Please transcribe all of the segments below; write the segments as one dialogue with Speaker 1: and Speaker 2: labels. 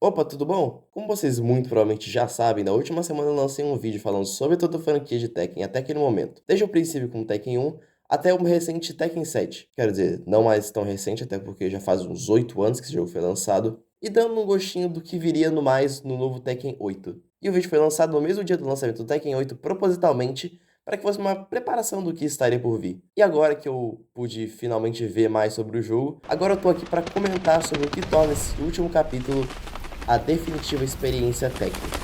Speaker 1: Opa, tudo bom? Como vocês muito provavelmente já sabem, na última semana eu lancei um vídeo falando sobre toda a franquia de Tekken até aquele momento. Desde o princípio com o Tekken 1 até o recente Tekken 7. Quero dizer, não mais tão recente, até porque já faz uns 8 anos que esse jogo foi lançado. E dando um gostinho do que viria no mais no novo Tekken 8. E o vídeo foi lançado no mesmo dia do lançamento do Tekken 8, propositalmente, para que fosse uma preparação do que estaria por vir. E agora que eu pude finalmente ver mais sobre o jogo, agora eu tô aqui para comentar sobre o que torna esse último capítulo a definitiva experiência técnica.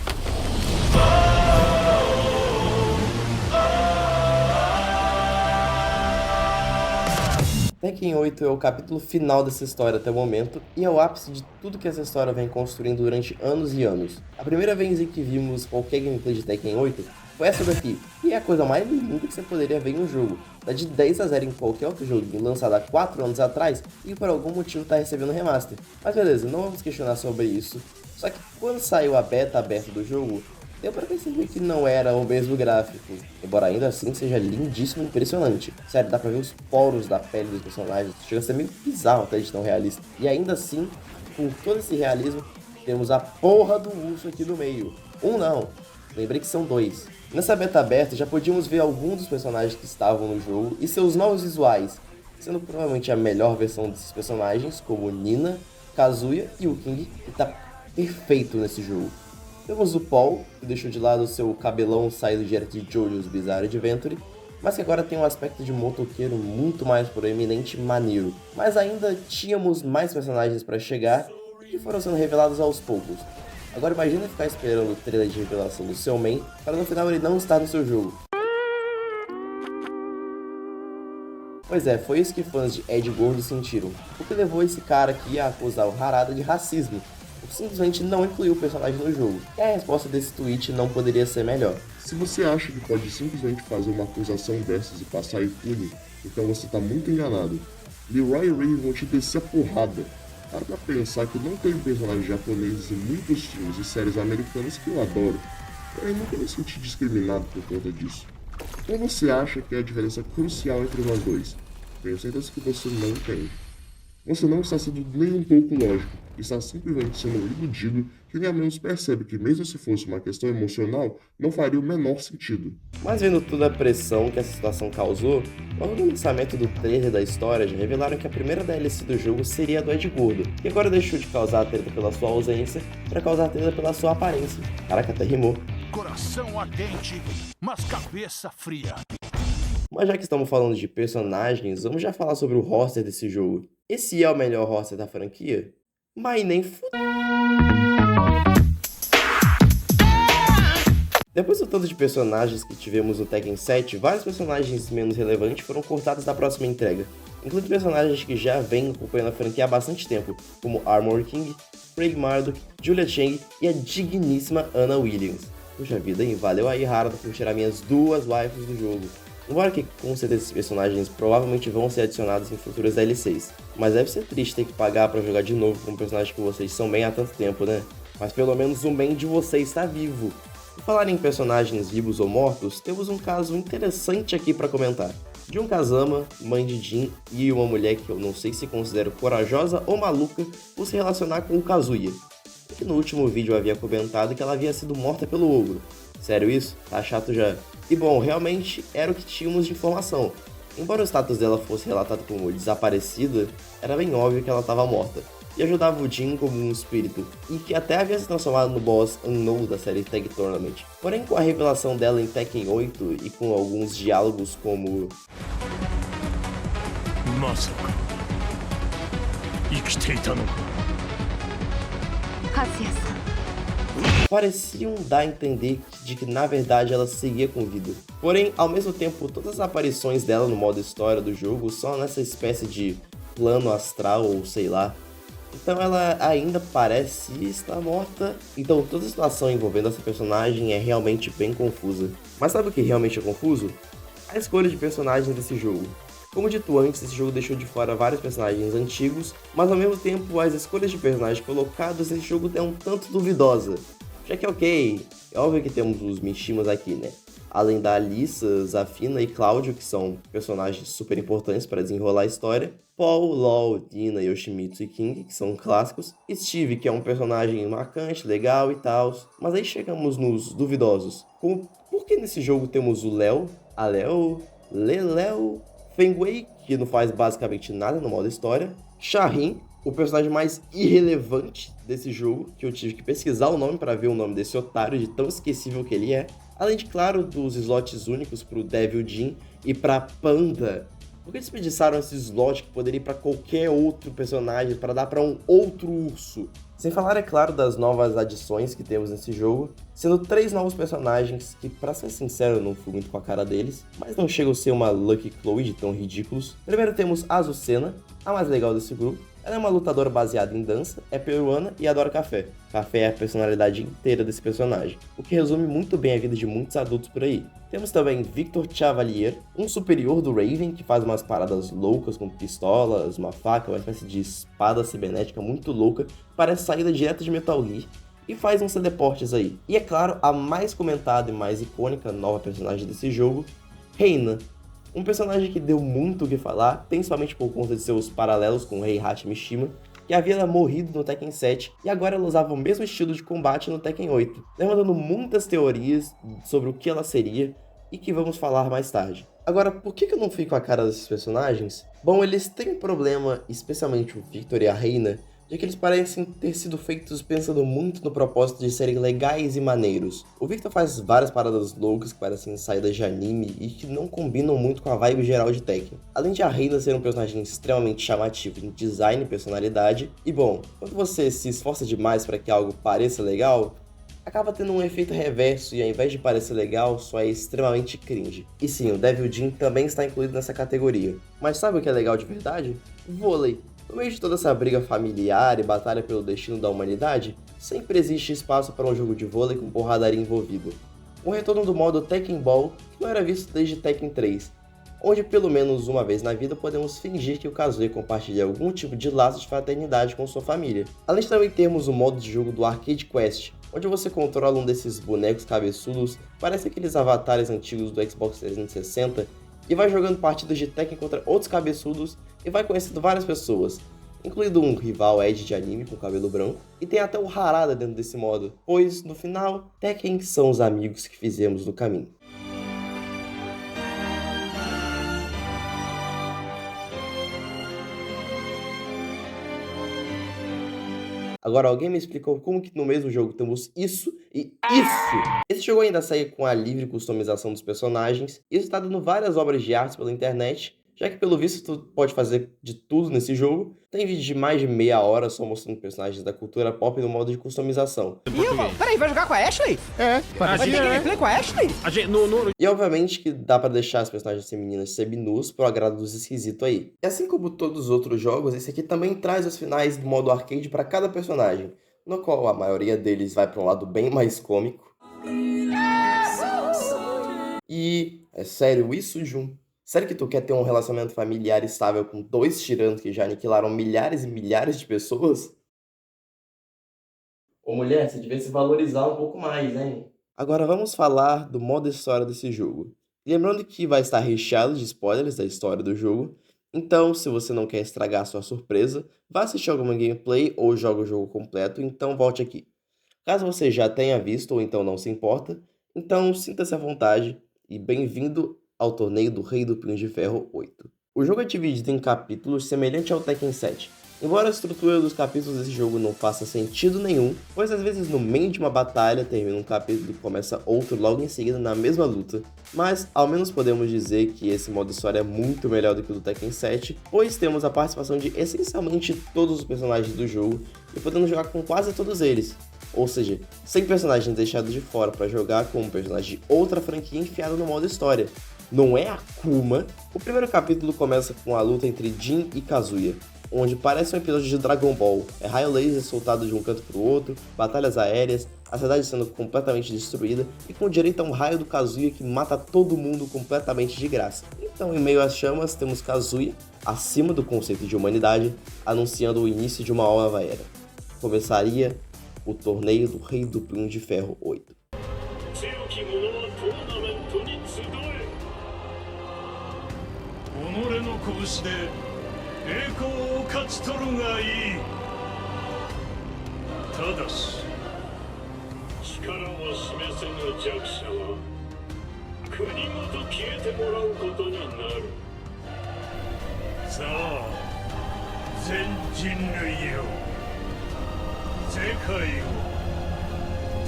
Speaker 1: Tekken 8 é o capítulo final dessa história até o momento e é o ápice de tudo que essa história vem construindo durante anos e anos. A primeira vez em que vimos qualquer gameplay de Tekken 8 foi essa daqui, e é a coisa mais linda que você poderia ver em um jogo. Dá de 10 a 0 em qualquer outro jogo lançado há 4 anos atrás e por algum motivo está recebendo remaster. Mas beleza, não vamos questionar sobre isso. Só que quando saiu a beta aberta do jogo, deu pra perceber que não era o mesmo gráfico, embora ainda assim seja lindíssimo e impressionante. Sério, dá pra ver os poros da pele dos personagens, chega a ser meio bizarro até de tão realista. E ainda assim, com todo esse realismo, temos a porra do urso aqui no meio. Um não, lembrei que são dois. Nessa beta aberta já podíamos ver alguns dos personagens que estavam no jogo e seus novos visuais, sendo provavelmente a melhor versão desses personagens, como Nina, Kazuya e o King, que tá perfeito nesse jogo. Temos o Paul, que deixou de lado seu cabelão saído direto de JoJo's Bizarre Adventure, mas que agora tem um aspecto de motoqueiro muito mais proeminente e maneiro. Mas ainda tínhamos mais personagens para chegar e que foram sendo revelados aos poucos. Agora imagina ficar esperando o trailer de revelação do seu main, para no final ele não estar no seu jogo. Pois é, foi isso que fãs de Ed Gordo sentiram, o que levou esse cara aqui a acusar o Harada de racismo, por simplesmente não incluir o personagem no jogo. E a resposta desse tweet não poderia ser melhor.
Speaker 2: Se você acha que pode simplesmente fazer uma acusação dessas e passar impune, então você tá muito enganado. Leroy e Ray vão te descer a porrada. Para pra pensar que não tem personagens japoneses em muitos filmes e séries americanas que eu adoro. Eu nunca me senti discriminado por conta disso. Qual você acha que é a diferença crucial entre nós dois? Tenho certeza que você não entende. Você não está sendo nem um pouco lógico, está simplesmente sendo iludido que nem ao menos percebe que mesmo se fosse uma questão emocional, não faria o menor sentido.
Speaker 1: Mas vendo toda a pressão que essa situação causou, logo no lançamento do trailer da história já revelaram que a primeira DLC do jogo seria a do Ed Gordo, que agora deixou de causar treta pela sua ausência para causar treta pela sua aparência. Caraca, até rimou.
Speaker 3: Coração ardente, mas cabeça fria.
Speaker 1: Mas já que estamos falando de personagens, vamos já falar sobre o roster desse jogo. Esse é o melhor roster da franquia? Mas nem Depois do tanto de personagens que tivemos no Tekken 7, vários personagens menos relevantes foram cortados da próxima entrega, incluindo personagens que já vêm acompanhando a franquia há bastante tempo, como Armor King, Craig Marduk, Julia Chang e a digníssima Anna Williams. Puxa vida, hein? Valeu aí, Harada, por tirar minhas duas waifus do jogo. Embora que com certeza esses personagens provavelmente vão ser adicionados em futuras DLCs, mas deve ser triste ter que pagar pra jogar de novo com um personagem que vocês são bem há tanto tempo, né? Mas pelo menos um bem de vocês está vivo. Por falar em personagens vivos ou mortos, temos um caso interessante aqui pra comentar. Jun Kazama, mãe de Jin e uma mulher que eu não sei se considero corajosa ou maluca por se relacionar com o Kazuya. E que no último vídeo eu havia comentado que ela havia sido morta pelo ogro. Sério isso? Tá chato já. E bom, realmente era o que tínhamos de informação. Embora o status dela fosse relatado como desaparecida, era bem óbvio que ela estava morta. E ajudava o Jin como um espírito, e que até havia se transformado no boss Unknown da série Tag Tournament. Porém, com a revelação dela em Tekken 8 e com alguns diálogos como... pareciam dar a entender de que na verdade ela seguia com vida. Porém, ao mesmo tempo, todas as aparições dela no modo história do jogo são nessa espécie de plano astral ou sei lá. Então ela ainda parece estar morta. Então toda a situação envolvendo essa personagem é realmente bem confusa. Mas sabe o que realmente é confuso? A escolha de personagens desse jogo. Como dito antes, esse jogo deixou de fora vários personagens antigos, mas ao mesmo tempo as escolhas de personagens colocados nesse jogo é um tanto duvidosa. Já que ok, é óbvio que temos os Mishimas aqui, né? além da Alissa, Zafina e Cláudio, que são personagens super importantes para desenrolar a história, Paul, LOL, Dina, Yoshimitsu e King, que são clássicos, Steve, que é um personagem marcante, legal e tal, mas aí chegamos nos duvidosos, como por que nesse jogo temos o Léo, a Léo, Leléo, Fengwei, que não faz basicamente nada no modo história, Shahin, o personagem mais irrelevante desse jogo, que eu tive que pesquisar o nome para ver o nome desse otário de tão esquecível que ele é, além de, claro, dos slots únicos pro Devil Jin e pra Panda. Por que desperdiçaram esse slot que poderia ir pra qualquer outro personagem para dar pra um outro urso? Sem falar, é claro, das novas adições que temos nesse jogo, sendo 3 novos personagens que, pra ser sincero, eu não fui muito com a cara deles, mas não chegam a ser uma Lucky Chloe de tão ridículos. Primeiro temos Azucena, a mais legal desse grupo. Ela é uma lutadora baseada em dança, é peruana e adora café. Café é a personalidade inteira desse personagem, o que resume muito bem a vida de muitos adultos por aí. Temos também Victor Chavalier, um superior do Raven que faz umas paradas loucas com pistolas, uma faca, uma espécie de espada cibernética muito louca, parece saída direto de Metal Gear, e faz uns teleportes aí. E é claro, a mais comentada e mais icônica nova personagem desse jogo, Reina. Um personagem que deu muito o que falar, principalmente por conta de seus paralelos com o Heihachi Mishima, que havia morrido no Tekken 7 e agora ela usava o mesmo estilo de combate no Tekken 8, levantando muitas teorias sobre o que ela seria e que vamos falar mais tarde. Agora, por que eu não fico com a cara desses personagens? Bom, eles têm um problema, especialmente o Victor e a Reina, de que eles parecem ter sido feitos pensando muito no propósito de serem legais e maneiros. O Victor faz várias paradas loucas que parecem saídas de anime e que não combinam muito com a vibe geral de Tekken. Além de a Reina ser um personagem extremamente chamativo em design e personalidade, e bom, quando você se esforça demais para que algo pareça legal, acaba tendo um efeito reverso e ao invés de parecer legal, só é extremamente cringe. E sim, o Devil Jin também está incluído nessa categoria. Mas sabe o que é legal de verdade? Vôlei. No meio de toda essa briga familiar e batalha pelo destino da humanidade, sempre existe espaço para um jogo de vôlei com porradaria envolvida. Um retorno do modo Tekken Ball que não era visto desde Tekken 3, onde pelo menos uma vez na vida podemos fingir que o Kazuya compartilha algum tipo de laço de fraternidade com sua família. Além de também termos o modo de jogo do Arcade Quest, onde você controla um desses bonecos cabeçudos, parece aqueles avatares antigos do Xbox 360, e vai jogando partidas de Tekken contra outros cabeçudos e vai conhecendo várias pessoas, incluindo um rival Edge de anime com cabelo branco, e tem até o Harada dentro desse modo, pois, no final, Tekken são os amigos que fizemos no caminho. Agora, alguém me explicou como que no mesmo jogo temos isso e isso? Esse jogo ainda sai com a livre customização dos personagens, e isso está dando várias obras de arte pela internet, já que pelo visto tu pode fazer de tudo nesse jogo. Tem vídeo de mais de meia hora só mostrando personagens da cultura pop no modo de customização.
Speaker 4: Peraí, vai jogar com a Ashley? Vai ter gameplay com a Ashley?
Speaker 1: E obviamente que dá pra deixar as personagens femininas seminus pro agrado dos esquisitos aí. E assim como todos os outros jogos, esse aqui também traz os finais do modo arcade pra cada personagem, no qual a maioria deles vai pra um lado bem mais cômico. E é sério isso, Jun? Sério que tu quer ter um relacionamento familiar estável com 2 tiranos que já aniquilaram milhares e milhares de pessoas? Ô mulher, você devia se valorizar um pouco mais, hein? Agora vamos falar do modo história desse jogo. Lembrando que vai estar recheado de spoilers da história do jogo, então se você não quer estragar a sua surpresa, vá assistir alguma gameplay ou joga o jogo completo, então volte aqui. Caso você já tenha visto ou então não se importa, então sinta-se à vontade e bem-vindo ao Torneio do Rei do Punho de Ferro 8. O jogo é dividido em capítulos semelhante ao Tekken 7. Embora a estrutura dos capítulos desse jogo não faça sentido nenhum, pois às vezes no meio de uma batalha termina um capítulo e começa outro logo em seguida na mesma luta, mas ao menos podemos dizer que esse modo história é muito melhor do que o do Tekken 7, pois temos a participação de essencialmente todos os personagens do jogo e podemos jogar com quase todos eles. Ou seja, sem personagens deixados de fora para jogar com um personagem de outra franquia enfiado no modo história. Não é Akuma. O primeiro capítulo começa com a luta entre Jin e Kazuya, onde parece um episódio de Dragon Ball. É raio laser soltado de um canto para o outro, batalhas aéreas, a cidade sendo completamente destruída e com direito a um raio do Kazuya que mata todo mundo completamente de graça. Então, em meio às chamas, temos Kazuya, acima do conceito de humanidade, anunciando o início de uma nova era. Começaria o Torneio do Rei do Punho de Ferro 8.
Speaker 3: 己の拳で栄光を勝ち取るがいい。ただし力を示せぬ弱者は国ごと消えてもらうことになる。さあ全人類よ、世界を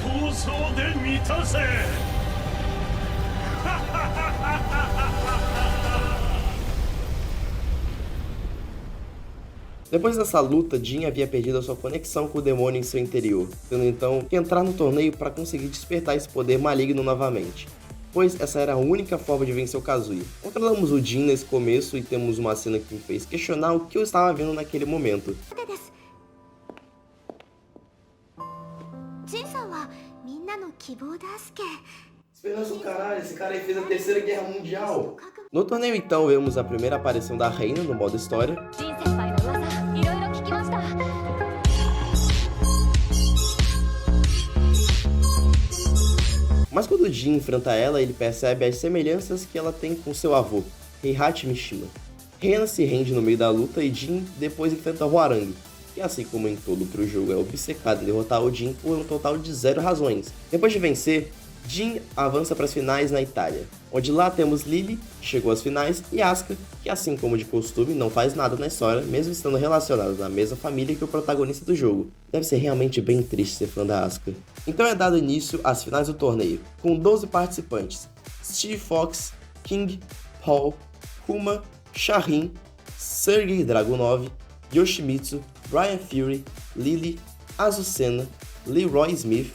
Speaker 3: 闘争で満たせ。
Speaker 1: Depois dessa luta, Jin havia perdido a sua conexão com o demônio em seu interior, tendo então que entrar no torneio para conseguir despertar esse poder maligno novamente, pois essa era a única forma de vencer o Kazuya. Controlamos o Jin nesse começo e temos uma cena que me fez questionar o que eu estava vendo naquele momento. Esperança do caralho, esse cara aí fez a Terceira Guerra Mundial. No torneio então vemos a primeira aparição da Reina no modo história. Mas quando Jin enfrenta ela, ele percebe as semelhanças que ela tem com seu avô, Heihachi Mishima. Reina se rende no meio da luta e Jin depois enfrenta Hwoarang, que assim como em todo o jogo é obcecado em derrotar o Jin por um total de 0 razões. Depois de vencer, Jin avança para as finais na Itália, onde lá temos Lily, que chegou às finais, e Asuka, que assim como de costume não faz nada na história, mesmo estando relacionada na mesma família que o protagonista do jogo. Deve ser realmente bem triste ser fã da Asuka. Então é dado início às finais do torneio, com 12 participantes: Steve Fox, King, Paul, Kuma, Shahin, Sergei Dragunov, Yoshimitsu, Brian Fury, Lily, Azucena, Leroy Smith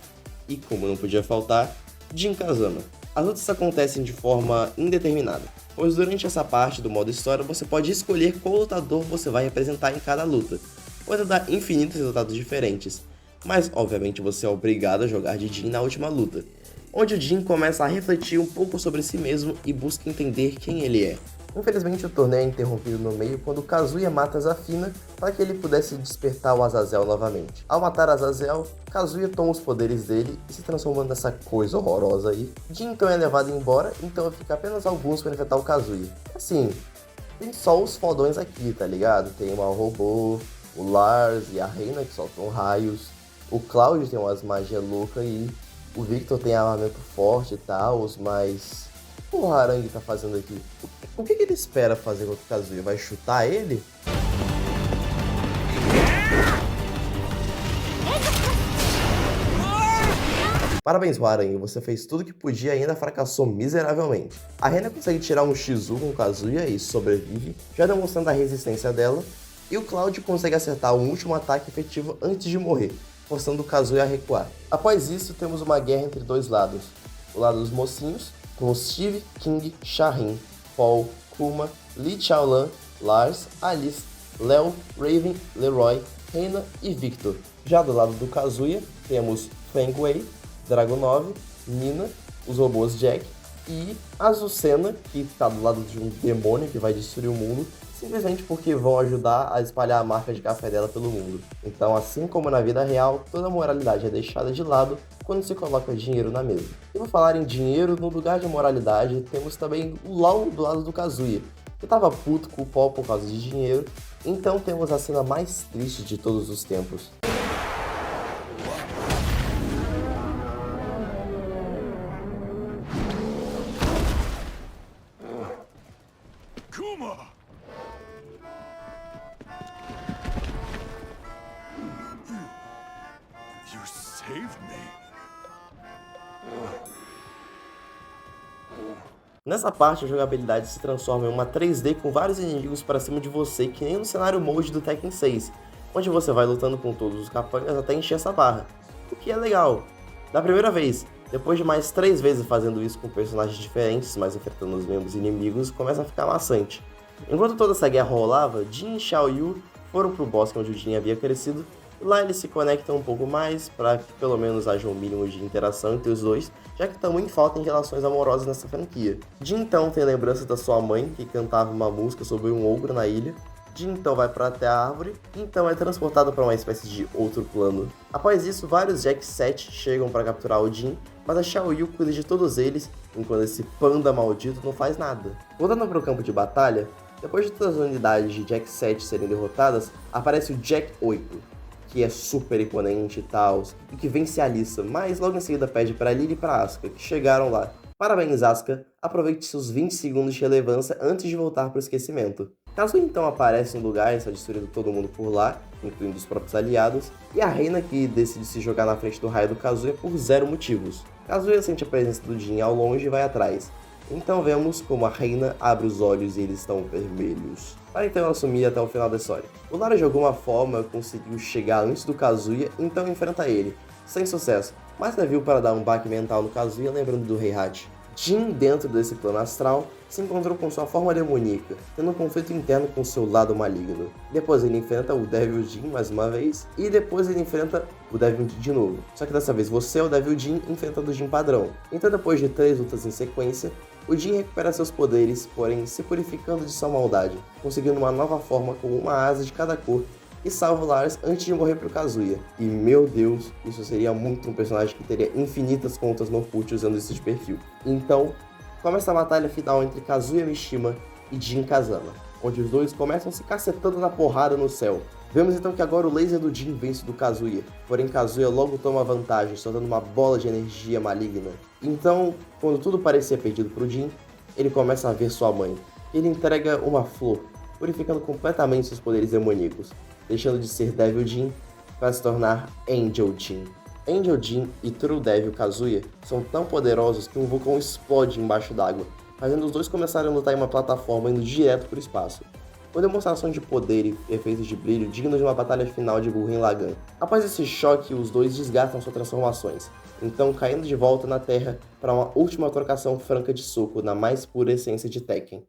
Speaker 1: e, como não podia faltar, Jin Kazama. As lutas acontecem de forma indeterminada, pois durante essa parte do modo história você pode escolher qual lutador você vai representar em cada luta, podendo dar infinitos resultados diferentes, mas obviamente você é obrigado a jogar de Jin na última luta, onde o Jin começa a refletir um pouco sobre si mesmo e busca entender quem ele é. Infelizmente o torneio é interrompido no meio quando Kazuya mata Zafina para que ele pudesse despertar o Azazel novamente. Ao matar Azazel, Kazuya toma os poderes dele e se transforma nessa coisa horrorosa aí. Jin então é levado embora, então fica apenas alguns para enfrentar o Kazuya. Assim, tem só os fodões aqui, tá ligado? Tem uma robô, o Lars e a Reina que soltam raios, o Cloud tem umas magias loucas aí, o Victor tem armamento forte e tal, mas o que o Hwoarang tá fazendo aqui? O que ele espera fazer contra o Kazuya? Vai chutar ele? Parabéns, Hwoarang, você fez tudo que podia e ainda fracassou miseravelmente. A Reina consegue tirar um X1 com o Kazuya e sobrevive, já demonstrando a resistência dela, e o Cloud consegue acertar um último ataque efetivo antes de morrer, forçando o Kazuya a recuar. Após isso, temos uma guerra entre dois lados. O lado dos mocinhos, com Steve, King, Shahin, Paul, Kuma, Li Chaolan, Lars, Alice, Léo, Raven, Leroy, Reina e Victor. Já do lado do Kazuya, temos Feng Wei, Dragunov, Nina, os robôs Jack e Azucena, que está do lado de um demônio que vai destruir o mundo, simplesmente porque vão ajudar a espalhar a marca de café dela pelo mundo. Então, assim como na vida real, toda a moralidade é deixada de lado quando se coloca dinheiro na mesa. E por falar em dinheiro, no lugar de moralidade, temos também o Lau do lado do Kazuya, que estava puto com o Paul por causa de dinheiro. Então temos a cena mais triste de todos os tempos.
Speaker 3: Kuma! You saved me.
Speaker 1: Nessa parte, a jogabilidade se transforma em uma 3D com vários inimigos para cima de você, que nem no cenário mode do Tekken 6, onde você vai lutando com todos os capangas até encher essa barra, o que é legal. Da primeira vez, depois de mais 3 vezes fazendo isso com personagens diferentes, mas enfrentando os mesmos inimigos, começa a ficar maçante. Enquanto toda essa guerra rolava, Jin e Xiaoyu foram pro bosque onde o Jin havia crescido. Lá eles se conectam um pouco mais, para que pelo menos haja um mínimo de interação entre os dois, já que estão em falta em relações amorosas nessa franquia. Jin então tem lembranças da sua mãe, que cantava uma música sobre um ogro na ilha. Jin então vai para até a árvore, e então é transportado para uma espécie de outro plano. Após isso, vários Jack 7 chegam para capturar o Jin, mas a Xiaoyu cuida de todos eles, enquanto esse panda maldito não faz nada. Voltando para o campo de batalha, Depois de todas as unidades de Jack 7 serem derrotadas, aparece o Jack 8, que é super imponente e tal, e que vence a Alissa, mas logo em seguida pede para Lily e para Asuka, que chegaram lá. Parabéns, Asuka, aproveite seus 20 segundos de relevância antes de voltar para o esquecimento. Kazuya então aparece no lugar e está destruindo todo mundo por lá, incluindo os próprios aliados, e a Reina que decide se jogar na frente do raio do Kazuya por 0 motivos. Kazuya sente a presença do Jin ao longe e vai atrás. Então vemos como a Reina abre os olhos e eles estão vermelhos. Para então ela sumir até o final da história. O Lara de alguma forma conseguiu chegar antes do Kazuya, então enfrenta ele, sem sucesso, mas serviu para dar um baque mental no Kazuya, lembrando do Heihachi. Jin, dentro desse plano astral, se encontrou com sua forma demoníaca, tendo um conflito interno com seu lado maligno. Depois ele enfrenta o Devil Jin mais uma vez, e depois ele enfrenta o Devil Jin de novo. Só que dessa vez você é o Devil Jin enfrentando o Jin padrão. Então depois de 3 lutas em sequência, o Jin recupera seus poderes, porém se purificando de sua maldade, conseguindo uma nova forma com uma asa de cada cor, e salva o Lars antes de morrer pro Kazuya. E meu Deus, isso seria muito um personagem que teria infinitas contas no FUT usando esse perfil. Então, começa a batalha final entre Kazuya Mishima e Jin Kazama, onde os dois começam se cacetando na porrada no céu. Vemos então que agora o laser do Jin vence do Kazuya, porém Kazuya logo toma vantagem, soltando uma bola de energia maligna. Então, quando tudo parecia perdido pro Jin, ele começa a ver sua mãe. Ele entrega uma flor, purificando completamente seus poderes demoníacos, deixando de ser Devil Jin para se tornar Angel Jin. Angel Jin e True Devil Kazuya são tão poderosos que um vulcão explode embaixo d'água, fazendo os dois começarem a lutar em uma plataforma indo direto para o espaço, com demonstração de poder e efeitos de brilho dignos de uma batalha final de Gurren Lagann. Após esse choque, os dois desgastam suas transformações, então caindo de volta na Terra para uma última trocação franca de soco na mais pura essência de Tekken.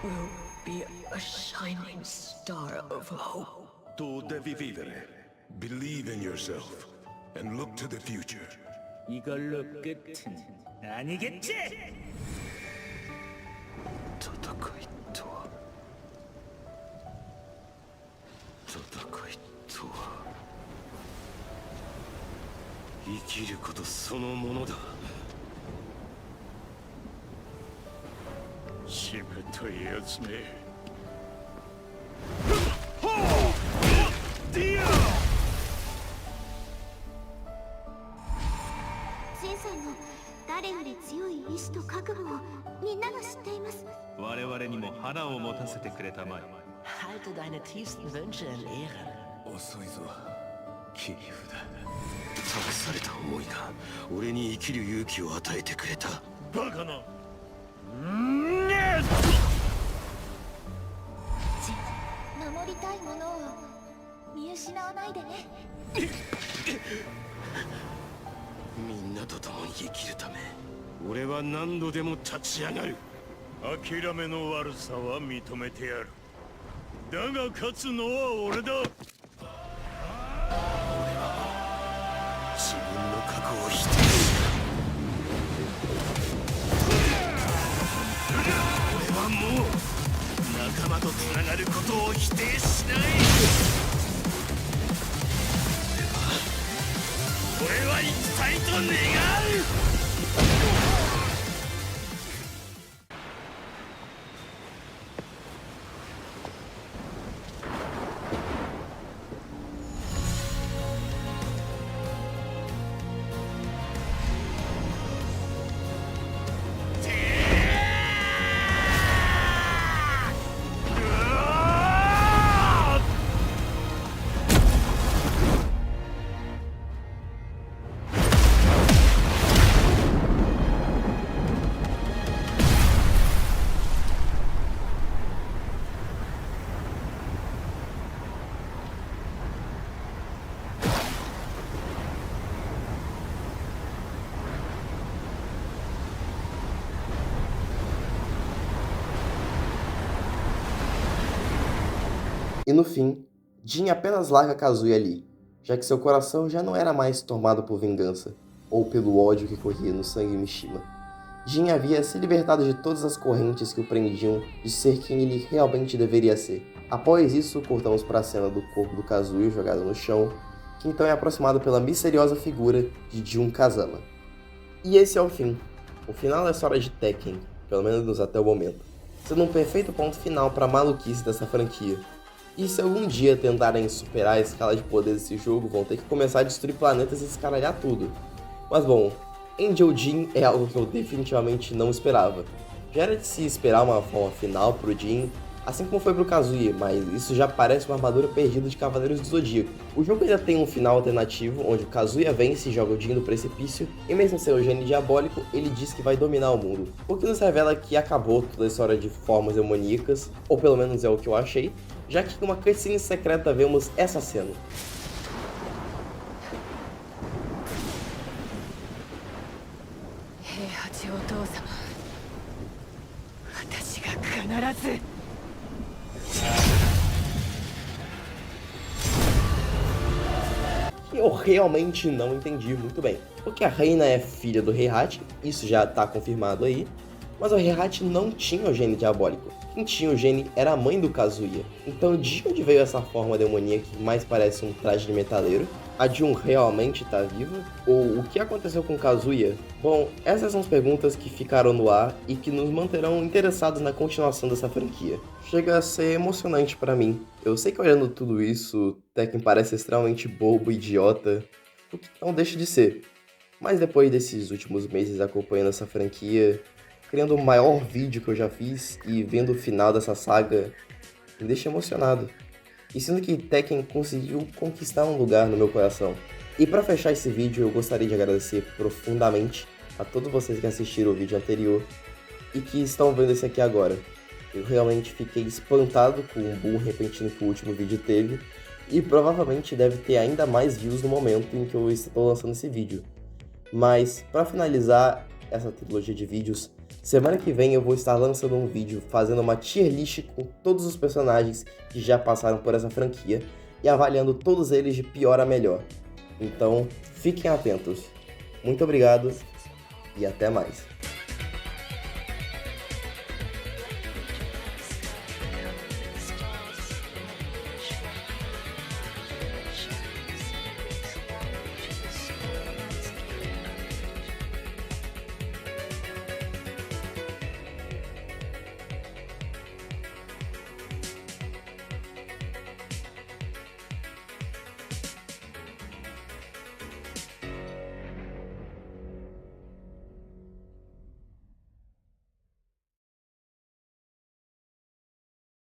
Speaker 5: Will be a shining star of hope.
Speaker 6: Tu devi vivere. Believe in yourself and look to the future.
Speaker 4: 이걸로 끝은 아니겠지?
Speaker 6: 戦いとは戦いとは
Speaker 3: 生きることそのものだ。しぶといやつめ。
Speaker 7: ジンさんの誰より強い意志と覚悟をみんなが知っています。
Speaker 8: 我々にも花を持たせてくれたまえ。
Speaker 5: Halte deine tiefsten Wünsche in Ehren.
Speaker 6: 遅いぞ切り札。
Speaker 3: 託された思いが俺に生きる勇気を与えてくれた。バカな。
Speaker 7: ジン、守りたいものを見失わないでね。
Speaker 3: みんなと共に生きるため俺は何度でも立ち上がる。諦めの悪さは認めてやる。だが勝つのは俺だ。俺は自分の過去を否定した。俺はもう仲間とつながることを否定しない。俺は生きたいと願う。
Speaker 1: E no fim, Jin apenas larga Kazuya ali, já que seu coração já não era mais tomado por vingança, ou pelo ódio que corria no sangue Mishima. Jin havia se libertado de todas as correntes que o prendiam de ser quem ele realmente deveria ser. Após isso, cortamos para a cena do corpo do Kazuya jogado no chão, que então é aproximado pela misteriosa figura de Jun Kazama. E esse é o fim. O final da história de Tekken, pelo menos até o momento, sendo um perfeito ponto final para a maluquice dessa franquia. E se algum dia tentarem superar a escala de poder desse jogo, vão ter que começar a destruir planetas e escaralhar tudo. Mas bom, Angel Jin é algo que eu definitivamente não esperava. Já era de se esperar uma forma final pro Jin, assim como foi pro Kazuya, mas isso já parece uma armadura perdida de Cavaleiros do Zodíaco. O jogo ainda tem um final alternativo, onde o Kazuya vence e joga o Jin do precipício, e mesmo sem o gênio diabólico, ele diz que vai dominar o mundo. O que nos revela que acabou toda a história de formas demoníacas, ou pelo menos é o que eu achei, já que em uma cutscene secreta vemos essa cena. Eu realmente não entendi muito bem, porque a Reina é filha do Heihachi, isso já tá confirmado aí, mas o Heihachi não tinha o gene diabólico. Quem tinha o gene era a mãe do Kazuya. Então de onde veio essa forma demoníaca que mais parece um traje de metaleiro? A Jun realmente tá viva? Ou o que aconteceu com Kazuya? Bom, essas são as perguntas que ficaram no ar e que nos manterão interessados na continuação dessa franquia. Chega a ser emocionante pra mim. Eu sei que olhando tudo isso, Tekken parece extremamente bobo e idiota, o que não deixa de ser. Mas depois desses últimos meses acompanhando essa franquia, criando o maior vídeo que eu já fiz e vendo o final dessa saga, me deixa emocionado. E sinto que Tekken conseguiu conquistar um lugar no meu coração. E para fechar esse vídeo, eu gostaria de agradecer profundamente a todos vocês que assistiram o vídeo anterior e que estão vendo esse aqui agora. Eu realmente fiquei espantado com o boom repentino que o último vídeo teve e provavelmente deve ter ainda mais views no momento em que eu estou lançando esse vídeo. Mas para finalizar essa trilogia de vídeos, semana que vem eu vou estar lançando um vídeo fazendo uma tier list com todos os personagens que já passaram por essa franquia e avaliando todos eles de pior a melhor. Então, fiquem atentos. Muito obrigado e até mais.